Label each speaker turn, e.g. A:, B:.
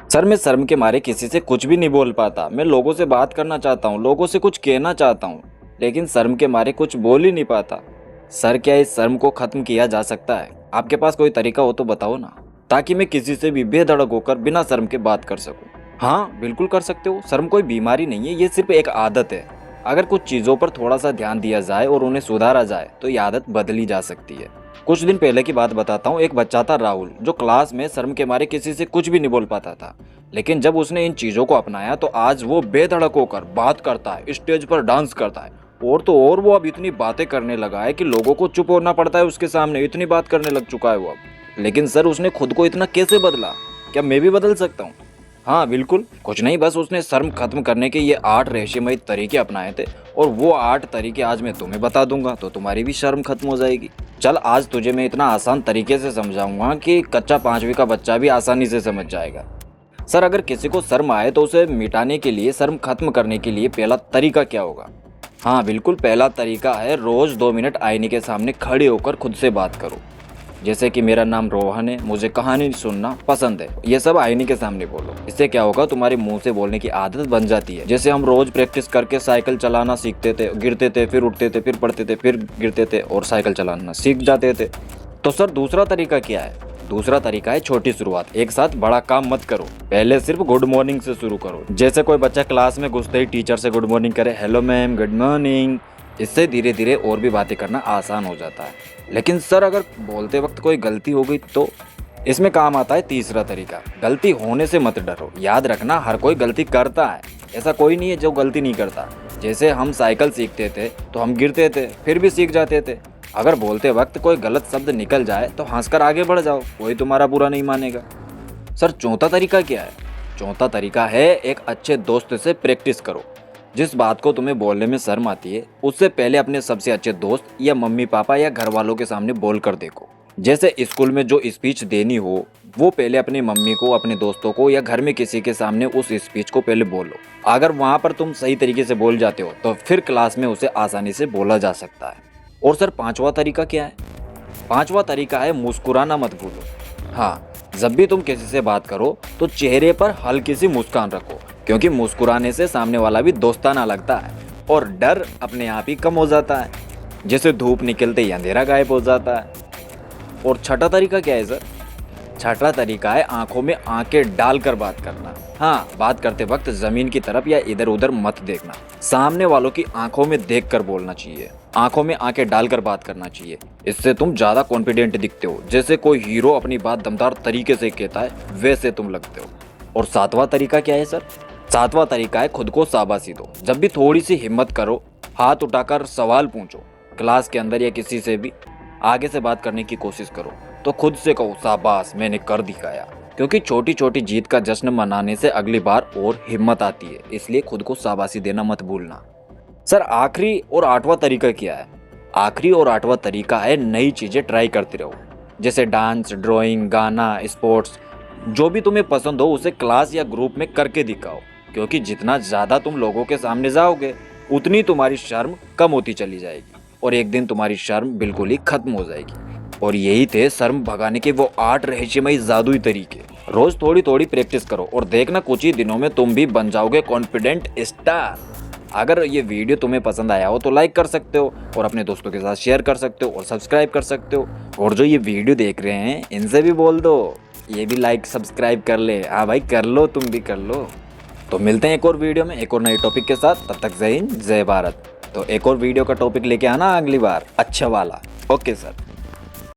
A: Sir मैं शर्म के मारे किसी से कुछ भी नहीं बोल पाता। मैं लोगों से बात करना चाहता हूँ, लोगों से कुछ कहना चाहता हूँ, लेकिन शर्म के मारे कुछ बोल ही नहीं पाता। सर क्या इस शर्म को खत्म किया जा सकता है? आपके पास कोई तरीका हो तो बताओ ना, ताकि मैं किसी से भी बेधड़क होकर बिना शर्म के बात कर सकूं। हाँ बिल्कुल कर सकते हो। शर्म कोई बीमारी नहीं है, ये सिर्फ एक आदत है। अगर कुछ चीज़ों पर थोड़ा सा ध्यान दिया जाए और उन्हें सुधारा जाए तो ये आदत बदली जा सकती है। कुछ दिन पहले की बात बताता हूँ। एक बच्चा था राहुल, जो क्लास में शर्म के मारे किसी से कुछ भी नहीं बोल पाता था। लेकिन जब उसने इन चीज़ों को अपनाया तो आज वो बेधड़क होकर बात करता है, स्टेज पर डांस करता है, और तो और वो अब इतनी बातें करने लगा है कि लोगों को चुप होना पड़ता है उसके सामने, इतनी बात करने लग चुका है वो अब। लेकिन सर उसने खुद को इतना कैसे बदला? क्या मैं भी बदल सकता हूँ? हाँ बिल्कुल, कुछ नहीं, बस उसने शर्म खत्म करने के ये 8 रहस्यमय तरीके अपनाए थे, और वो 8 तरीके आज मैं तुम्हें बता दूंगा तो तुम्हारी भी शर्म खत्म हो जाएगी। चल आज तुझे मैं इतना आसान तरीके से समझाऊंगा कि कच्चा 5वीं का बच्चा भी आसानी से समझ जाएगा। सर अगर किसी को शर्म आए तो उसे मिटाने के लिए, शर्म खत्म करने के लिए पहला तरीका क्या होगा? हाँ बिल्कुल, पहला तरीका है रोज 2 मिनट आईने के सामने खड़े होकर खुद से बात करो। जैसे कि मेरा नाम रोहन है, मुझे कहानी सुनना पसंद है, ये सब आईने के सामने बोलो। इससे क्या होगा, तुम्हारे मुंह से बोलने की आदत बन जाती है। जैसे हम रोज प्रैक्टिस करके साइकिल चलाना सीखते थे, गिरते थे, फिर उठते थे, फिर पढ़ते थे, फिर गिरते थे और साइकिल चलाना सीख जाते थे। तो सर दूसरा तरीका क्या है? दूसरा तरीका है छोटी शुरुआत। एक साथ बड़ा काम मत करो, पहले सिर्फ गुड मॉर्निंग से शुरू करो। जैसे कोई बच्चा क्लास में घुसते ही टीचर से गुड मॉर्निंग करे, हेलो मैम, गुड मॉर्निंग। इससे धीरे धीरे और भी बातें करना आसान हो जाता है। लेकिन सर अगर बोलते वक्त कोई गलती हो गई तो? इसमें काम आता है तीसरा तरीका, गलती होने से मत डरो। याद रखना हर कोई गलती करता है, ऐसा कोई नहीं है जो गलती नहीं करता। जैसे हम साइकिल सीखते थे तो हम गिरते थे, फिर भी सीख जाते थे। अगर बोलते वक्त कोई गलत शब्द निकल जाए तो हंसकर आगे बढ़ जाओ, कोई तुम्हारा बुरा नहीं मानेगा। सर चौथा तरीका क्या है? चौथा तरीका है एक अच्छे दोस्त से प्रैक्टिस करो। जिस बात को तुम्हें बोलने में शर्म आती है उससे पहले अपने सबसे अच्छे दोस्त या मम्मी पापा या घर वालों के सामने बोल कर देखो। जैसे स्कूल में जो स्पीच देनी हो वो पहले अपनी मम्मी को, अपने दोस्तों को या घर में किसी के सामने उस स्पीच को पहले बोलो। अगर वहाँ पर तुम सही तरीके से बोल जाते हो तो फिर क्लास में उसे आसानी से बोला जा सकता है। और सर पांचवा तरीका क्या है? पांचवा तरीका है मुस्कुराना मत भूलो। हाँ, जब भी तुम किसी से बात करो तो चेहरे पर हल्की सी मुस्कान रखो, क्योंकि मुस्कुराने से सामने वाला भी दोस्ताना लगता है और डर अपने आप ही कम हो जाता है। जैसे धूप निकलते ही अंधेरा गायब हो जाता है। और छठा तरीका क्या है सर? छठा तरीका है आंखों में आंखें डालकर बात करना। हाँ, बात करते वक्त जमीन की तरफ या इधर उधर मत देखना, सामने वालों की आंखों में देखकर बोलना चाहिए। आंखों में आंखें डालकर बात करना चाहिए। इससे तुम ज्यादा कॉन्फिडेंट दिखते हो। जैसे कोई हीरो अपनी बात दमदार तरीके से कहता है वैसे तुम लगते हो। और सातवां तरीका क्या है सर? सातवां तरीका है खुद को शाबाशी दो। जब भी थोड़ी सी हिम्मत करो, हाथ उठाकर सवाल पूछो। क्लास के अंदर या किसी से भी आगे से बात करने की कोशिश करो तो खुद से कहो शाबाश, मैंने कर दिखाया। क्योंकि छोटी छोटी जीत का जश्न मनाने से अगली बार और हिम्मत आती है, इसलिए खुद को शाबाशी देना मत भूलना। सर आखिरी और 8वां तरीका क्या है? आखिरी और 8वां तरीका है नई चीजें ट्राई करते रहो। जैसे डांस, ड्राइंग, गाना, स्पोर्ट्स, जो भी तुम्हें पसंद हो उसे क्लास या ग्रुप में करके दिखाओ। क्योंकि जितना ज्यादा तुम लोगों के सामने जाओगे उतनी तुम्हारी शर्म कम होती चली जाएगी और एक दिन तुम्हारी शर्म बिल्कुल ही खत्म हो जाएगी। और यही थे शर्म भगाने के वो 8 रहस्यमय जादुई तरीके। रोज थोड़ी थोड़ी प्रैक्टिस करो और देखना कुछ ही दिनों में तुम भी बन जाओगे कॉन्फिडेंट स्टार। अगर ये वीडियो तुम्हें पसंद आया हो तो लाइक कर सकते हो और अपने दोस्तों के साथ शेयर कर सकते हो और सब्सक्राइब कर सकते हो। और जो ये वीडियो देख रहे हैं इनसे भी बोल दो ये भी लाइक सब्सक्राइब कर ले। हाँ भाई कर लो, तुम भी कर लो। तो मिलते हैं एक और वीडियो में एक और नए टॉपिक के साथ। तब तक जय हिंद, जय भारत। तो एक और वीडियो का टॉपिक लेके आना अगली बार, अच्छा वाला। Okay sir.